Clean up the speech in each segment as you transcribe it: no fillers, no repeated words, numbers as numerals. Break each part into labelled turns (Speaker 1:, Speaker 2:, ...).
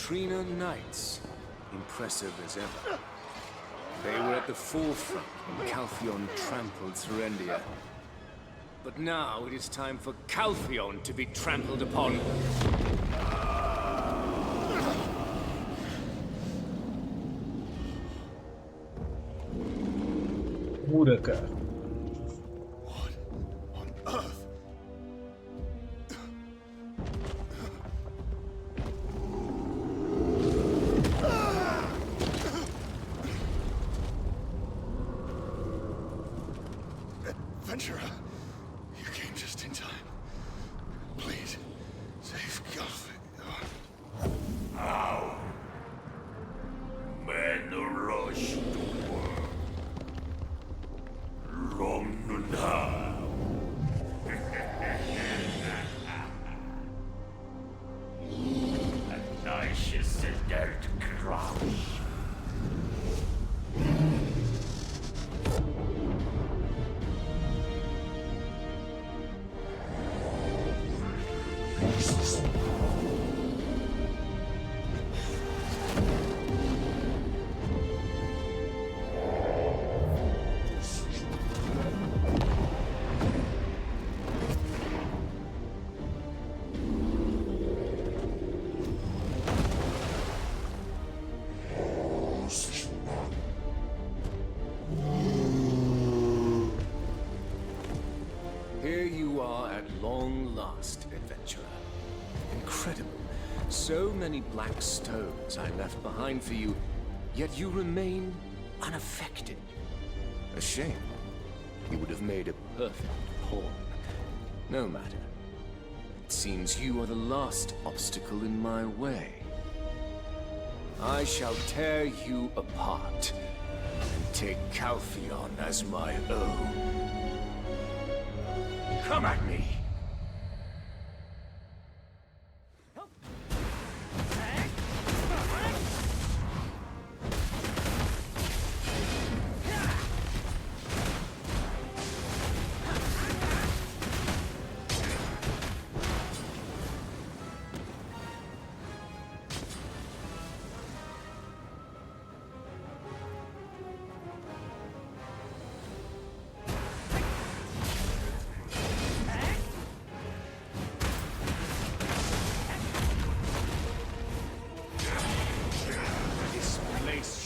Speaker 1: Trina Knights, impressive as ever. They were at the forefront when Calpheon trampled Serendia. But now it is time for Calpheon to be trampled upon.
Speaker 2: Pura, cara.
Speaker 3: What on earth? Adventurer, you came just in time. Please, save Calpheon.
Speaker 4: How? Men rush to work. Long now. A nice dead crouch.
Speaker 1: Here you are at long last, adventurer. Incredible. So many black stones I left behind for you, yet you remain unaffected. A shame. You would have made a perfect pawn. No matter. It seems you are the last obstacle in my way. I shall tear you apart and take Calpheon as my own. Come at me!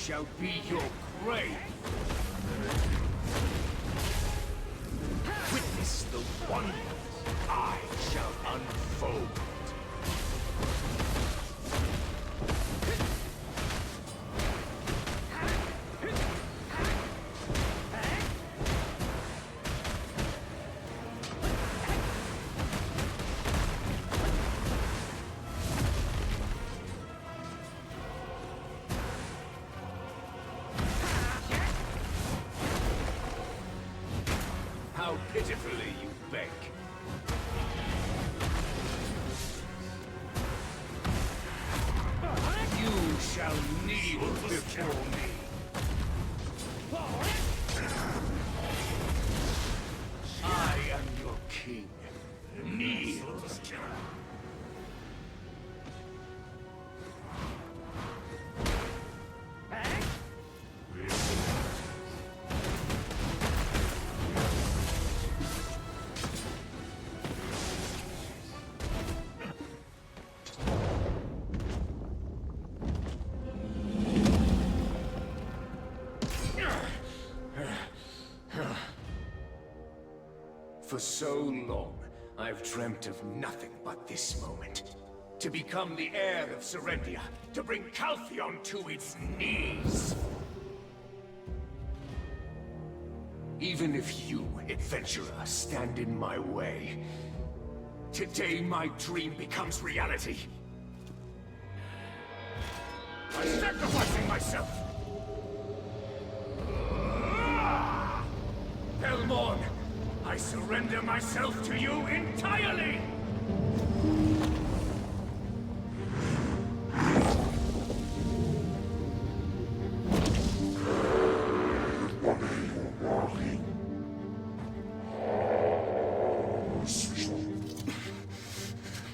Speaker 1: Shall be your grave. Witness the wonders I shall unfold. How pitifully you beg. You shall kneel before me. I am your king. Kneel. For so long, I've dreamt of nothing but this moment. To become the heir of Serendia, to bring Calpheon to its knees. Even if you, adventurer, stand in my way, today my dream becomes reality. I'm sacrificing myself! Belmorn! I surrender myself to you entirely!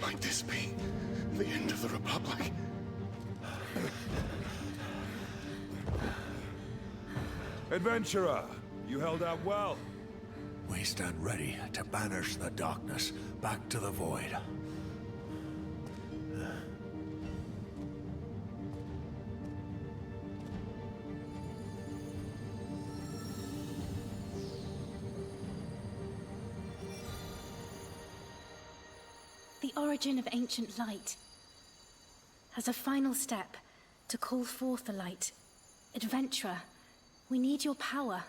Speaker 3: Might this be the end of the Republic?
Speaker 2: Adventurer, you held out well.
Speaker 5: We stand ready to banish the darkness back to the void.
Speaker 6: The origin of ancient light. As a final step, to call forth the light. Adventurer, we need your power.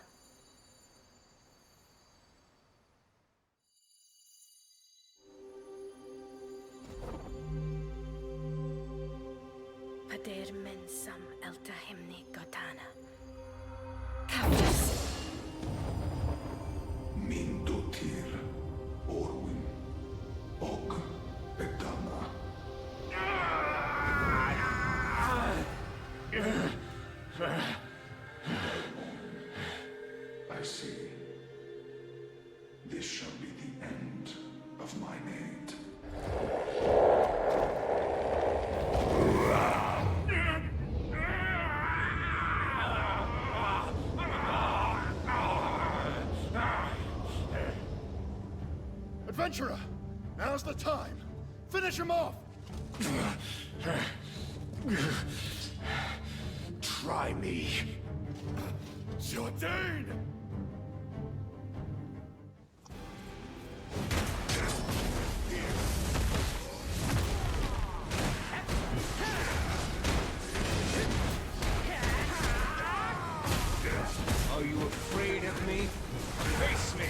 Speaker 6: Pader mensam elta himni gotana. Calpheon.
Speaker 5: Mindotir, Orwin, Og, Edama. I see. This shall be the end of my maid.
Speaker 3: Adventurer, now's the time. Finish him off.
Speaker 4: Try me.
Speaker 3: Jordan!
Speaker 1: Are you afraid of me? Face me!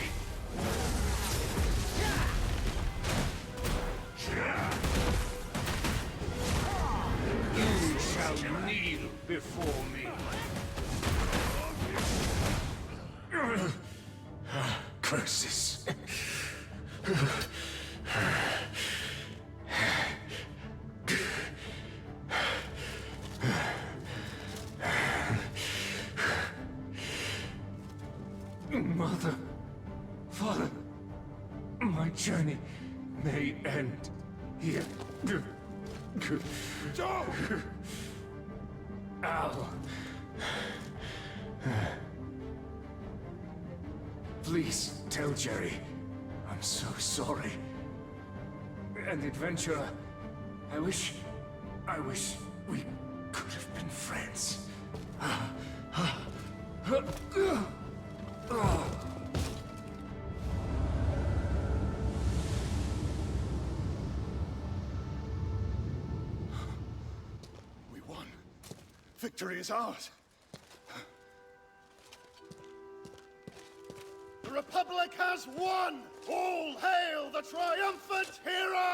Speaker 1: You shall kneel before me. Curses. Mother, Father, my journey may end here. Al. Please tell Jerry I'm so sorry. And Adventurer, I wish we could have been friends.
Speaker 3: We won. Victory is ours. The Republic has won! All hail the triumphant hero!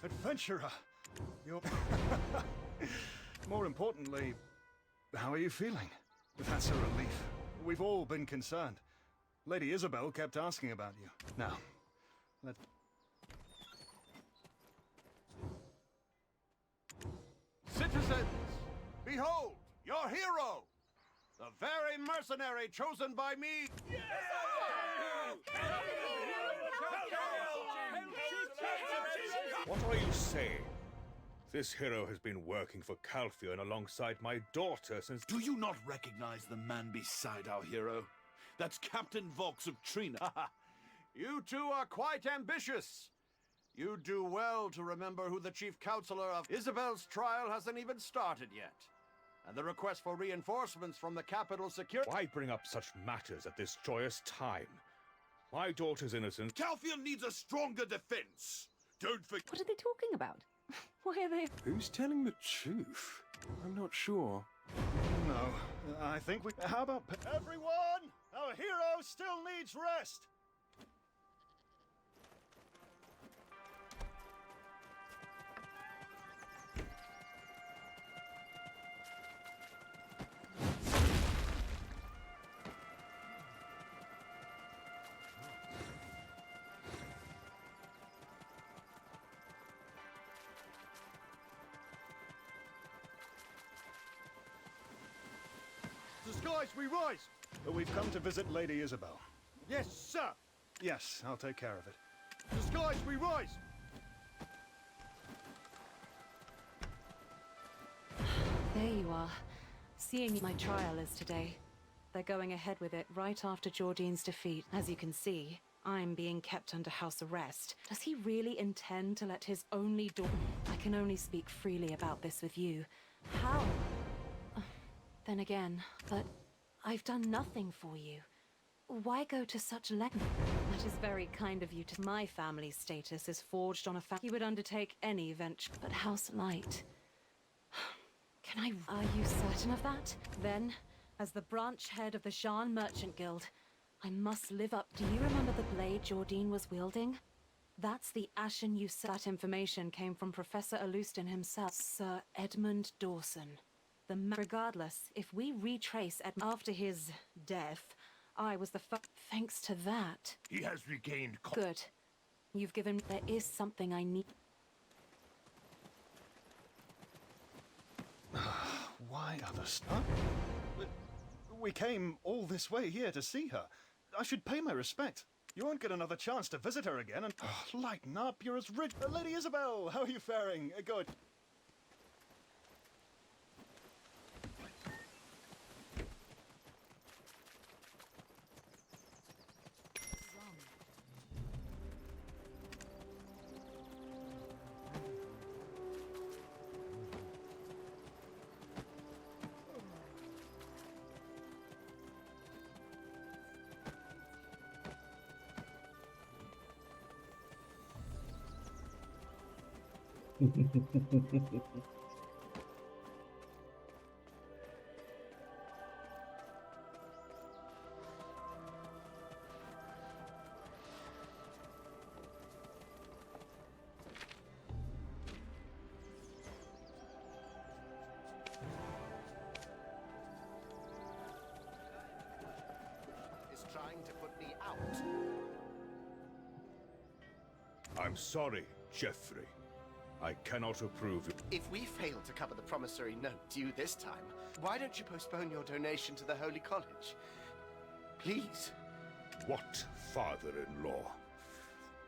Speaker 3: Adventurer, you're... More importantly, how are you feeling? That's a relief. We've all been concerned. Lady Isabel kept asking about you. Now,
Speaker 7: Citizens, behold, your hero! The very mercenary chosen by me...
Speaker 2: What are you saying? This hero has been working for Calpheon alongside my daughter since...
Speaker 7: Do you not recognize the man beside our hero? That's Captain Volks of Trina. You two are quite ambitious. You do well to remember who the chief counselor of Isabel's trial hasn't even started yet. And the request for reinforcements from the capital security...
Speaker 2: Why bring up such matters at this joyous time? My daughter's innocent.
Speaker 7: Calpheon needs a stronger defense. Don't forget...
Speaker 8: What are they talking about? Why are they...
Speaker 9: Who's telling the truth? I'm not sure.
Speaker 3: no. I think we... How about... Everyone! Our hero still needs rest!
Speaker 7: Disguise, we rise!
Speaker 3: We've come to visit Lady Isabel.
Speaker 7: Yes, sir!
Speaker 3: Yes, I'll take care of it.
Speaker 7: Disguise, we rise!
Speaker 8: There you are. Seeing my trial is today. They're going ahead with it right after Jordine's defeat. As you can see, I'm being kept under house arrest. Does he really intend to let his only daughter... I can only speak freely about this with you. How? Then again, but I've done nothing for you. Why go to such length? That is very kind of you to... My family's status is forged on a fact. He would undertake any venture. But House Light... Can I... Are you certain of that? Then, as the branch head of the Shan Merchant Guild, I must live up... Do you remember the blade Jordine was wielding? That's the ashen you... That information came from Professor Alustin himself, Sir Edmund Dawson. Regardless, if we retrace after his death, I was the thanks to that.
Speaker 4: He has regained.
Speaker 8: Good. You've given. There is something I need.
Speaker 3: Why others? Huh? We came all this way here to see her. I should pay my respect. You won't get another chance to visit her again and... lighten up, you're as rich... Lady Isabel, how are you faring? Good.
Speaker 7: Is trying to put me out.
Speaker 2: I'm sorry, Geoffrey. I cannot approve it.
Speaker 9: If we fail to cover the promissory note due this time, why don't you postpone your donation to the Holy College? Please.
Speaker 2: What father-in-law?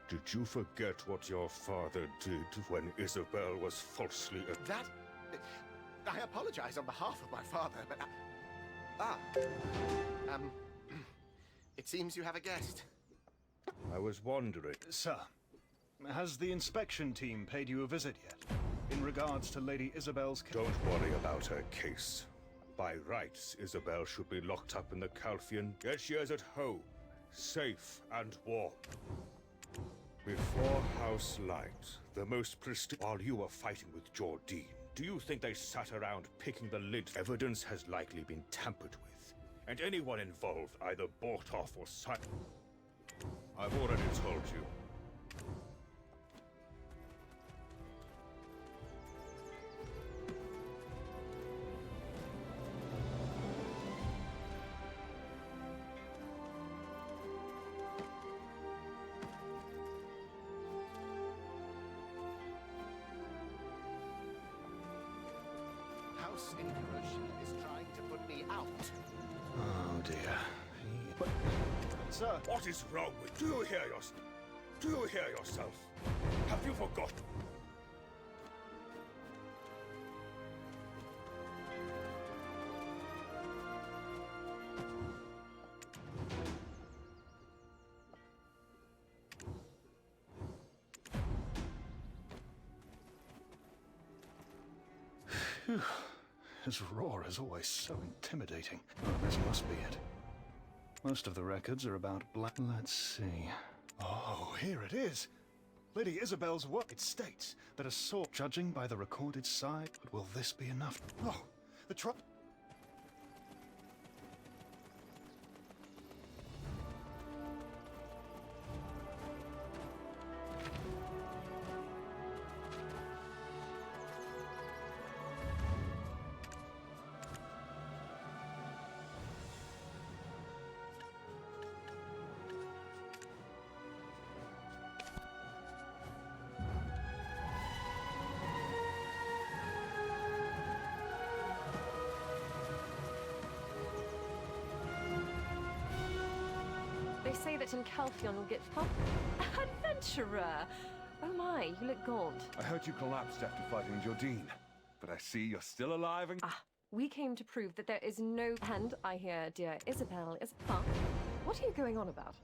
Speaker 2: Did you forget what your father did when Isabel was falsely...
Speaker 9: That... I apologize on behalf of my father, but... It seems you have a guest.
Speaker 2: I was wondering...
Speaker 3: Sir, has the inspection team paid you a visit yet? In regards to Lady Isabel's...
Speaker 2: Don't worry about her case. By rights, Isabel should be locked up in the Calpheon, yet she is at home, safe and warm. Before House Light, the most prestigious... While you were fighting with Jordine, do you think they sat around picking the lid? Evidence has likely been tampered with, and anyone involved either bought off or signed... I've already told you.
Speaker 9: House in Hiroshima is trying to put me out.
Speaker 3: Oh dear. But, sir...
Speaker 2: What is wrong with... Do you hear yourself? Have you forgotten?
Speaker 3: Phew. His roar is always so intimidating. Oh, this must be it. Most of the records are about black... Let's see... Oh, here it is! Lady Isabel's work. It states that a sword... Judging by the recorded side, but will this be enough? Oh, the
Speaker 10: say that in Calpheon will get fun? Adventurer! Oh my, you look gaunt.
Speaker 11: I heard you collapsed after fighting Jordine, but I see you're still alive and...
Speaker 10: We came to prove that there is no... And I hear dear Isabel is... Huh? What are you going on about?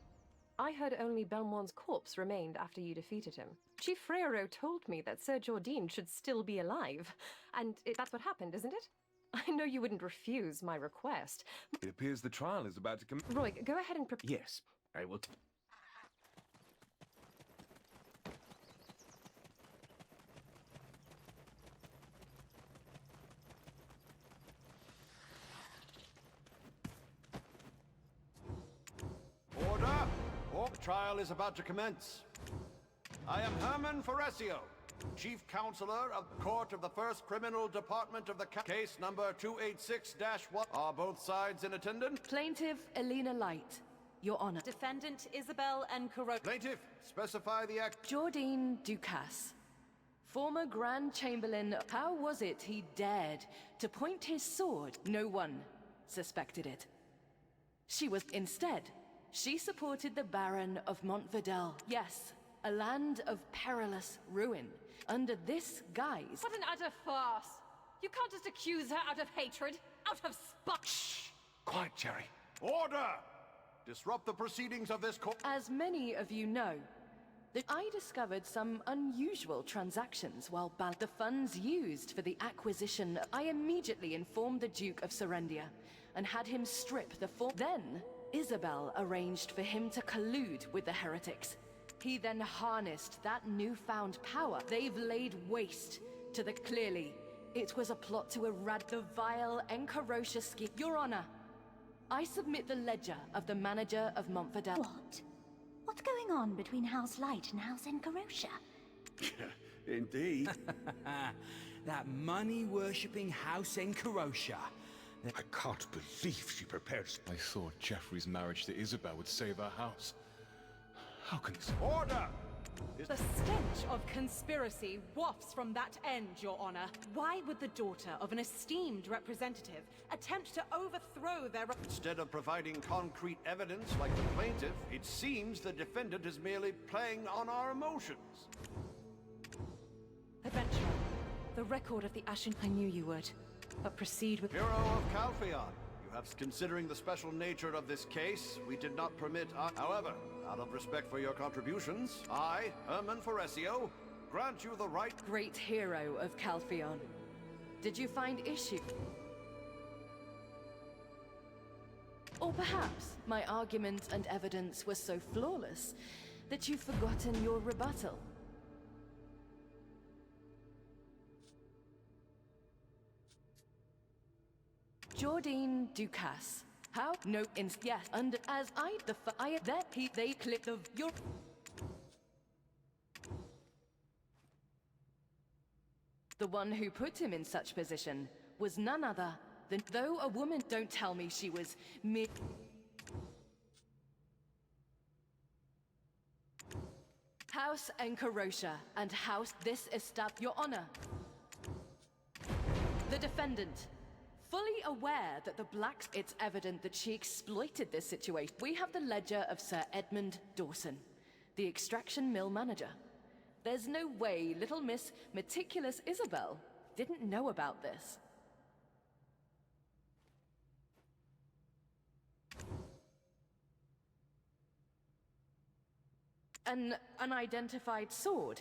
Speaker 10: I heard only Belmont's corpse remained after you defeated him. Chief Freyro told me that Sir Jordine should still be alive. And that's what happened, isn't it? I know you wouldn't refuse my request.
Speaker 11: It appears the trial is about to come...
Speaker 10: Roy, go ahead and prepare...
Speaker 1: Yes, I will...
Speaker 7: Order! The trial is about to commence. I am Herman Foresio, Chief Counselor of the Court of the First Criminal Department of the case number 286-1. Are both sides in attendance?
Speaker 8: Plaintiff Elena Light, Your Honor.
Speaker 12: Defendant Isabel and
Speaker 7: Plaintiff, specify the act.
Speaker 8: Jordine Ducasse, former Grand Chamberlain. How was it he dared to point his sword? No one suspected it. She supported the Baron of Montvidal. Yes, a land of perilous ruin. Under this guise...
Speaker 12: What an utter farce! You can't just accuse her out of hatred, out of spite!
Speaker 11: Shh! Quiet, Jerry.
Speaker 7: Order! Disrupt the proceedings of this court.
Speaker 8: As many of you know, I discovered some unusual transactions while the funds used for the acquisition. I immediately informed the Duke of Serendia and had him strip the Then, Isabel arranged for him to collude with the heretics. He then harnessed that newfound power. They've laid waste to the... Clearly, it was a plot to eradicate the vile Encarocia scheme. Your Honor, I submit the ledger of the manager of Montvidal.
Speaker 13: What? What's going on between House Light and House Encarocia?
Speaker 14: Indeed. That money-worshipping House Encarocia.
Speaker 2: I can't believe she prepared...
Speaker 11: I thought Geoffrey's marriage to Isabel would save our house. How can this...
Speaker 7: Order!
Speaker 12: The stench of conspiracy wafts from that end, Your Honor. Why would the daughter of an esteemed representative attempt to overthrow their...
Speaker 7: Instead of providing concrete evidence like the plaintiff, it seems the defendant is merely playing on our emotions.
Speaker 12: Adventurer, the record of the Ashen... I knew you would. But proceed with...
Speaker 7: Hero of Calpheon, you have... Considering the special nature of this case, we did not permit... However, out of respect for your contributions, I, Herman Foresio, grant you the right...
Speaker 8: Great hero of Calpheon. Did you find issue? Or perhaps my argument and evidence were so flawless that you've forgotten your rebuttal. Jordine Ducasse. How? No, yes, under, as I, they click the, your... The one who put him in such position was none other than, though a woman, don't tell me she was House Encarocia and House this Your Honor. The defendant, fully aware that the blacks, it's evident that she exploited this situation. We have the ledger of Sir Edmund Dawson, the extraction mill manager. There's no way little Miss Meticulous Isabel didn't know about this. An unidentified sword.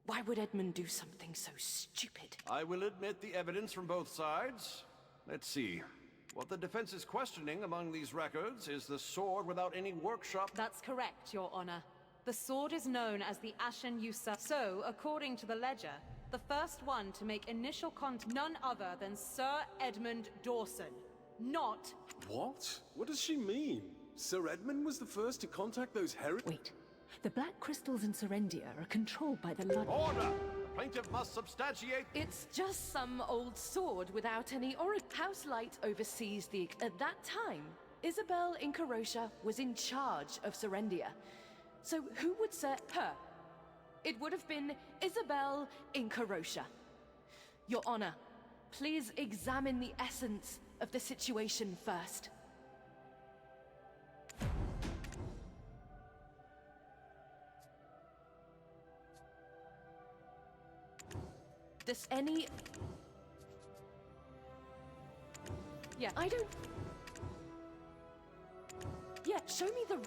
Speaker 8: Why would Edmund do something so stupid?
Speaker 7: I will admit the evidence from both sides. Let's see. What the defense is questioning among these records is the sword without any workshop...
Speaker 12: That's correct, Your Honor. The sword is known as the Ashen Usurper. So, according to the ledger, the first one to make initial contact... None other than Sir Edmund Dawson. Not...
Speaker 15: What? What does she mean? Sir Edmund was the first to contact those heretics?
Speaker 16: Wait. The black crystals in Serendia are controlled by the Lendo.
Speaker 7: Order! The plaintiff must substantiate...
Speaker 8: It's just some old sword without any origin. House Light oversees the... At that time, Isabel Encarocia was in charge of Serendia. So who would serve her? It would have been Isabel Encarocia. Your Honor, please examine the essence of the situation first.
Speaker 10: This any... Yeah, I don't... Yeah, show me the...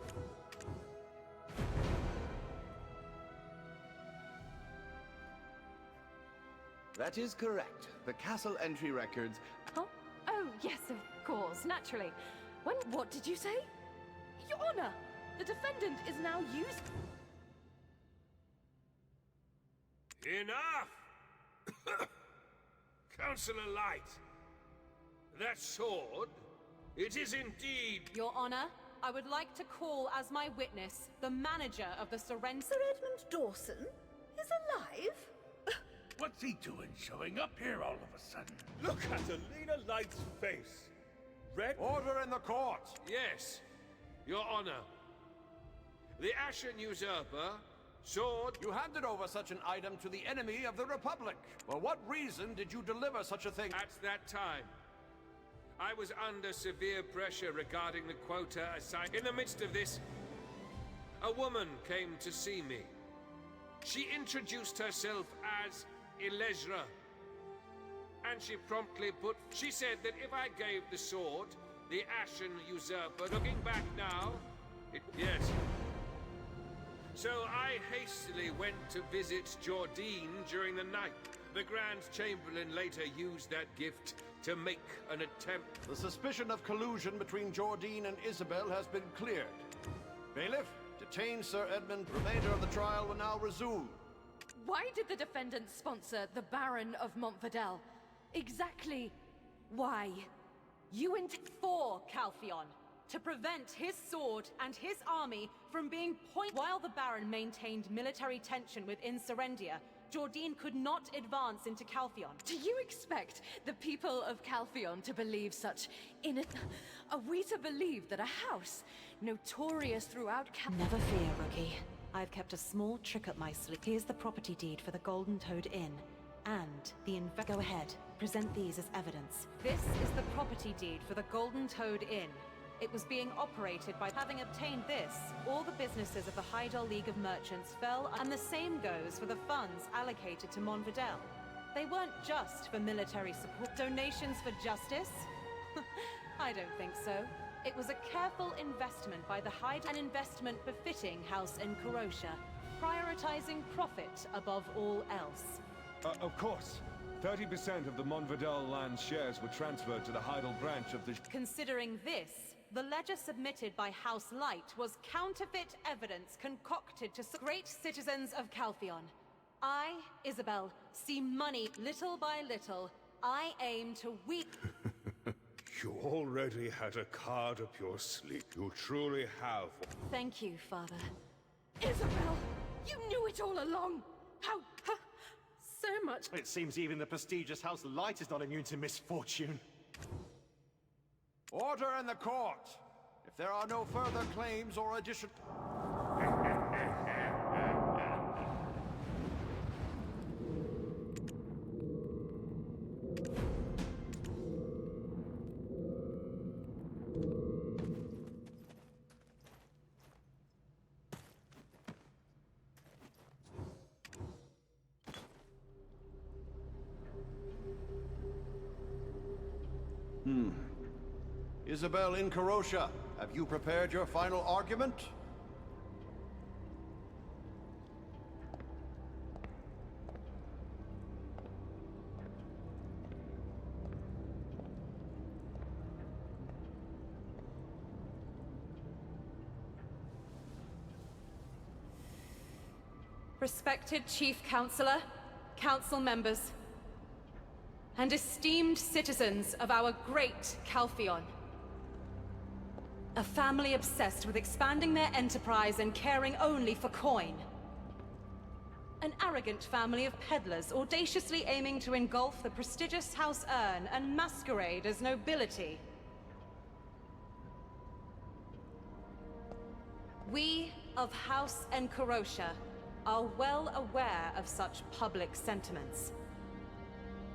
Speaker 9: That is correct. The castle entry records...
Speaker 10: Huh? Oh, yes, of course, naturally. When... What did you say? Your Honor! The defendant is now used...
Speaker 17: Enough! Counselor Light, that sword, it is indeed...
Speaker 12: Your Honor, I would like to call as my witness the manager of the Surrender...
Speaker 16: Sir Edmund Dawson is alive?
Speaker 4: What's he doing showing up here all of a sudden?
Speaker 2: Look at Alina Light's face. Red...
Speaker 7: Order in the court!
Speaker 17: Yes, Your Honor. The Ashen Usurper, sword...
Speaker 7: You handed over such an item to the enemy of the Republic. For what reason did you deliver such a thing?
Speaker 17: At that time, I was under severe pressure regarding the quota assigned. In the midst of this, a woman came to see me. She introduced herself as Elezra. And she promptly put... She said that if I gave the sword, the Ashen Usurper... Looking back now, yes. So I hastily went to visit Jordine during the night. The Grand Chamberlain later used that gift to make an attempt.
Speaker 7: The suspicion of collusion between Jordine and Isabel has been cleared. Bailiff, detain Sir Edmund. Remainder of the trial will now resume.
Speaker 10: Why did the defendant sponsor the Baron of Montvidel? Exactly why?
Speaker 12: You for Calpheon, to prevent his sword and his army from being While the Baron maintained military tension within Serendia, Jordine could not advance into Calpheon.
Speaker 10: Do you expect the people of Calpheon to believe such Are we to believe that a house notorious throughout
Speaker 8: Never fear, rookie. I've kept a small trick up my sleeve. Here's the property deed for the Golden Toad Inn. And the Go ahead. Present these as evidence.
Speaker 12: This is the property deed for the Golden Toad Inn. It was being operated by... Having obtained this, all the businesses of the Hydal League of Merchants fell, and the same goes for the funds allocated to Montvidel. They weren't just for military support. Donations for justice? I don't think so. It was a careful investment by the Hydal, an investment befitting House Encarocia, prioritizing profit above all else.
Speaker 18: Of course. 30% of the Montvidel land shares were transferred to the Hydal branch of the...
Speaker 12: Considering this, the ledger submitted by House Light was counterfeit evidence concocted to great citizens of Calpheon. I, Isabel, see money little by little. I aim to weep...
Speaker 2: You already had a card up your sleeve. You truly have.
Speaker 8: Thank you, Father.
Speaker 10: Isabel! You knew it all along! How... so much...
Speaker 19: It seems even the prestigious House Light is not immune to misfortune.
Speaker 7: Order in the court! If there are no further claims or addition... Isabel Encarocia, have you prepared your final argument?
Speaker 12: Respected Chief Counselor, Council members, and esteemed citizens of our great Calpheon. A family obsessed with expanding their enterprise and caring only for coin. An arrogant family of peddlers audaciously aiming to engulf the prestigious House Urn and masquerade as nobility. We of House Encarocia are well aware of such public sentiments.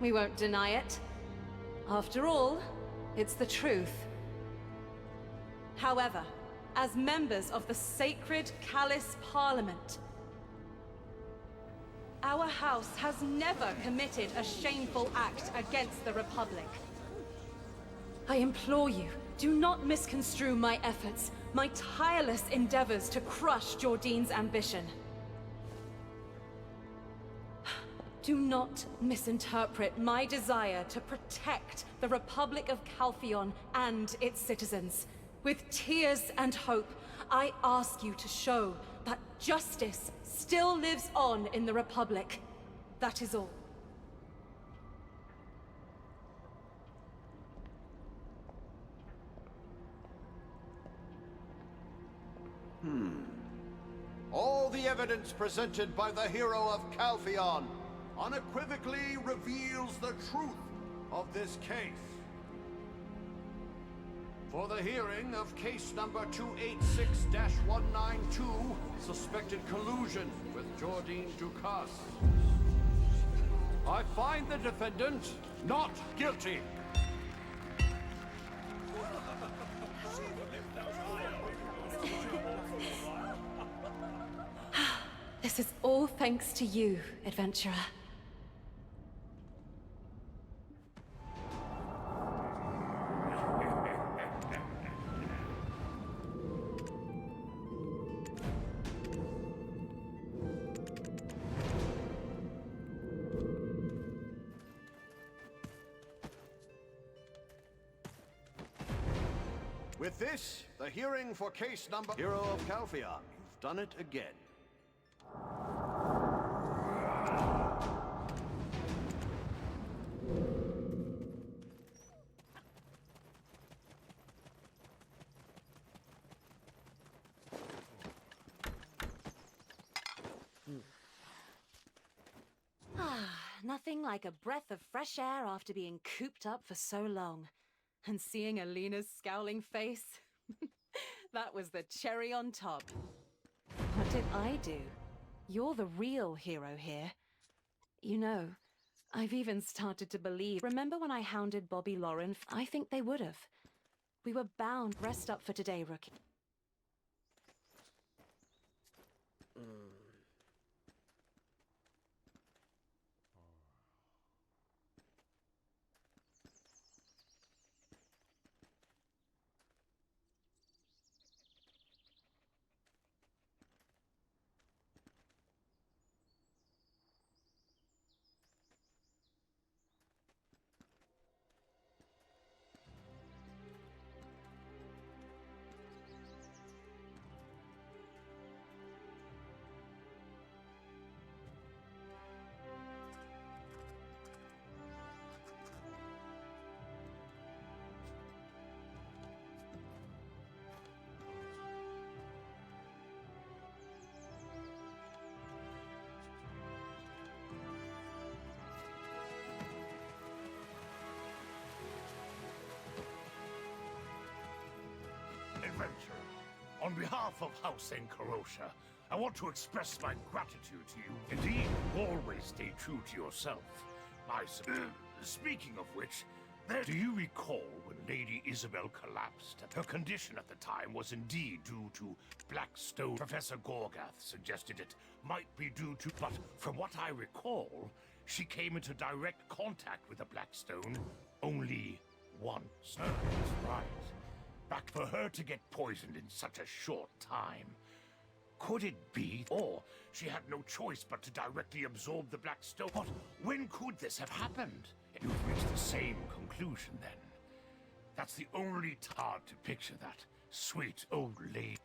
Speaker 12: We won't deny it. After all, it's the truth. However, as members of the sacred Calice Parliament, Our house has never committed a shameful act against the Republic. I implore you, do not misconstrue my efforts, my tireless endeavors to crush Jordine's ambition. Do not misinterpret my desire to protect the Republic of Calpheon and its citizens. With tears and hope, I ask you to show that justice still lives on in the Republic. That is all.
Speaker 7: All the evidence presented by the hero of Calpheon unequivocally reveals the truth of this case. For the hearing of case number 286-192, suspected collusion with Jordine Ducasse, I find the defendant not guilty.
Speaker 12: This is all thanks to you, adventurer.
Speaker 7: With this, the hearing for case number... Hero of Calpheon, you've done it again.
Speaker 8: Nothing like a breath of fresh air after being cooped up for so long.
Speaker 12: And seeing Alina's scowling face, that was the cherry on top.
Speaker 8: What did I do? You're the real hero here. You know, I've even started to believe. Remember when I hounded Bobby Lauren? I think they would have. We were bound. Rest up for today, rookie.
Speaker 4: Adventurer, on behalf of House Encarosha, I want to express my gratitude to you. Indeed, you always stay true to yourself. Speaking of which, do you recall when Lady Isabel collapsed? Her condition at the time was indeed due to black stone. Professor Gorgath suggested it might be due to, but from what I recall, she came into direct contact with the black stone only once. That's right. Back for her to get poisoned in such a short time. Could it be? Or she had no choice but to directly absorb the black stone. But when could this have happened? You've reached the same conclusion then. That's the only hard to picture that sweet old lady,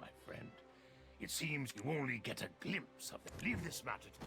Speaker 4: my friend. It seems you only get a glimpse of it. Leave this matter to...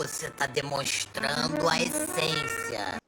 Speaker 20: você tá demonstrando a essência.